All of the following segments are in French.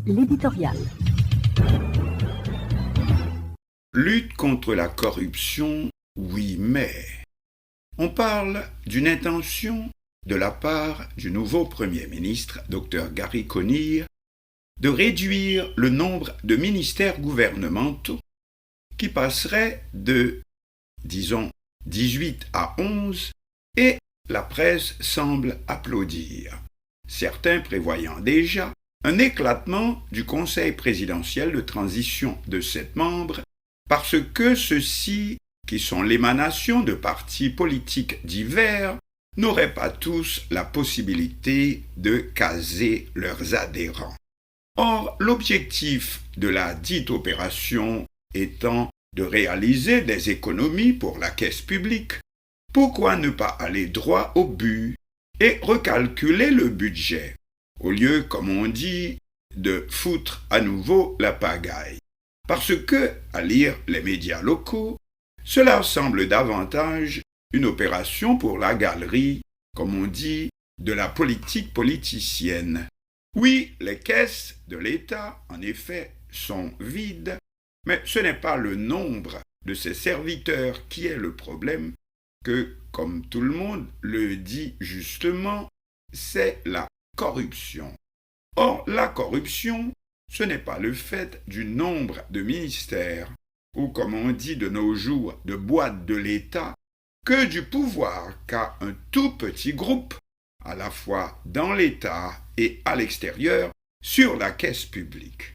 L'éditorial. Lutte contre la corruption, oui, mais on parle d'une intention de la part du nouveau Premier ministre, Dr Gary Conille, de réduire le nombre de ministères gouvernementaux qui passerait de, disons, 18 à 11, et la presse semble applaudir, certains prévoyant déjà un éclatement du Conseil présidentiel de transition de 7 membres parce que ceux-ci, qui sont l'émanation de partis politiques divers, n'auraient pas tous la possibilité de caser leurs adhérents. Or, l'objectif de la dite opération étant de réaliser des économies pour la caisse publique, pourquoi ne pas aller droit au but et recalculer le budget, au lieu, comme on dit, de foutre à nouveau la pagaille? Parce que, à lire les médias locaux, cela semble davantage une opération pour la galerie, comme on dit, de la politique politicienne. Oui, les caisses de l'État, en effet, sont vides, mais ce n'est pas le nombre de ses serviteurs qui est le problème, que, comme tout le monde le dit justement, c'est la corruption. Or, la corruption, ce n'est pas le fait du nombre de ministères, ou comme on dit de nos jours, de boîtes de l'État, que du pouvoir qu'a un tout petit groupe, à la fois dans l'État et à l'extérieur, sur la caisse publique.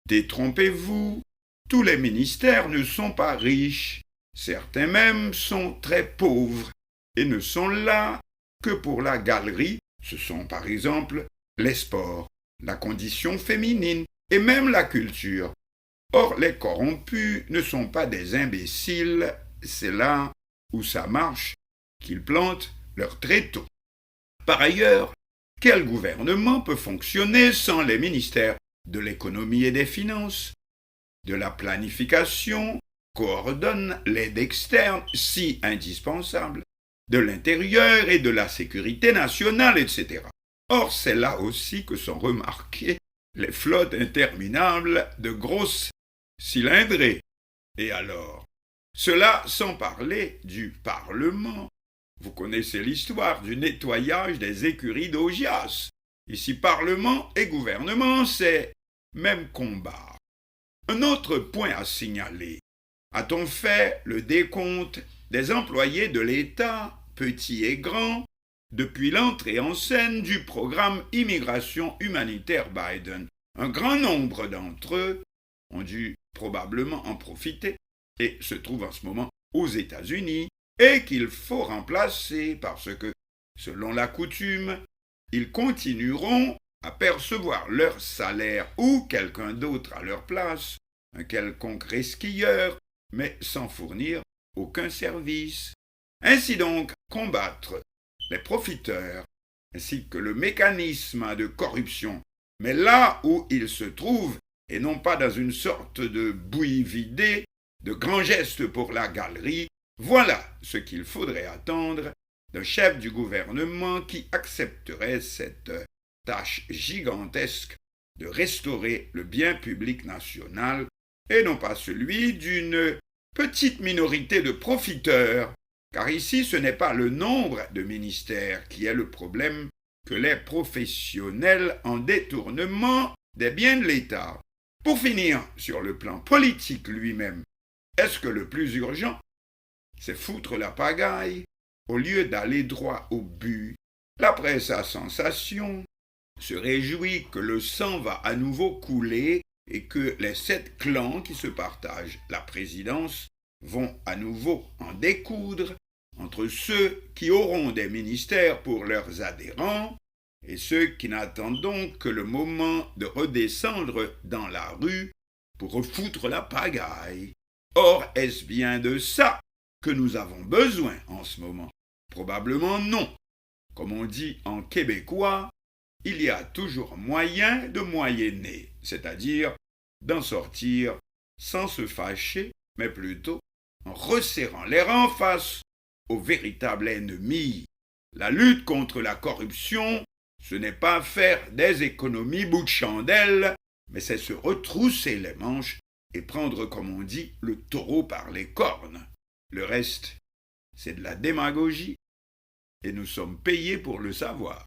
Détrompez-vous, tous les ministères ne sont pas riches, certains même sont très pauvres, et ne sont là que pour la galerie. Ce sont par exemple les sports, la condition féminine et même la culture. Or, les corrompus ne sont pas des imbéciles, c'est là où ça marche qu'ils plantent leur tréteau. Par ailleurs, quel gouvernement peut fonctionner sans les ministères de l'économie et des finances, de la planification, coordonne l'aide externe si indispensable, de l'intérieur et de la sécurité nationale, etc. Or, c'est là aussi que sont remarquées les flottes interminables de grosses cylindrées. Et alors, cela sans parler du Parlement. Vous connaissez l'histoire du nettoyage des écuries d'Augias. Ici, Parlement et gouvernement, c'est même combat. Un autre point à signaler. A-t-on fait le décompte des employés de l'État, petits et grands, depuis l'entrée en scène du programme Immigration humanitaire Biden? Un grand nombre d'entre eux ont dû probablement en profiter et se trouvent en ce moment aux États-Unis et qu'il faut remplacer parce que, selon la coutume, ils continueront à percevoir leur salaire ou quelqu'un d'autre à leur place, un quelconque resquilleur, mais sans fournir aucun service. Ainsi donc, combattre les profiteurs ainsi que le mécanisme de corruption, mais là où il se trouve, et non pas dans une sorte de bouillie vidée, de grands gestes pour la galerie, voilà ce qu'il faudrait attendre d'un chef du gouvernement qui accepterait cette tâche gigantesque de restaurer le bien public national et non pas celui d'une petite minorité de profiteurs, car ici ce n'est pas le nombre de ministères qui est le problème que les professionnels en détournement des biens de l'État. Pour finir, sur le plan politique lui-même, est-ce que le plus urgent, c'est foutre la pagaille au lieu d'aller droit au but? La presse à sensation se réjouit que le sang va à nouveau couler et que les 7 clans qui se partagent la présidence vont à nouveau en découdre entre ceux qui auront des ministères pour leurs adhérents et ceux qui n'attendent donc que le moment de redescendre dans la rue pour refoutre la pagaille. Or, est-ce bien de ça que nous avons besoin en ce moment? Probablement non. Comme on dit en québécois, il y a toujours moyen de moyenner, c'est-à-dire d'en sortir sans se fâcher, mais plutôt en resserrant les rangs face au véritable ennemi. La lutte contre la corruption, ce n'est pas faire des économies bout de chandelle mais c'est se retrousser les manches et prendre, comme on dit, le taureau par les cornes. Le reste, c'est de la démagogie, et nous sommes payés pour le savoir.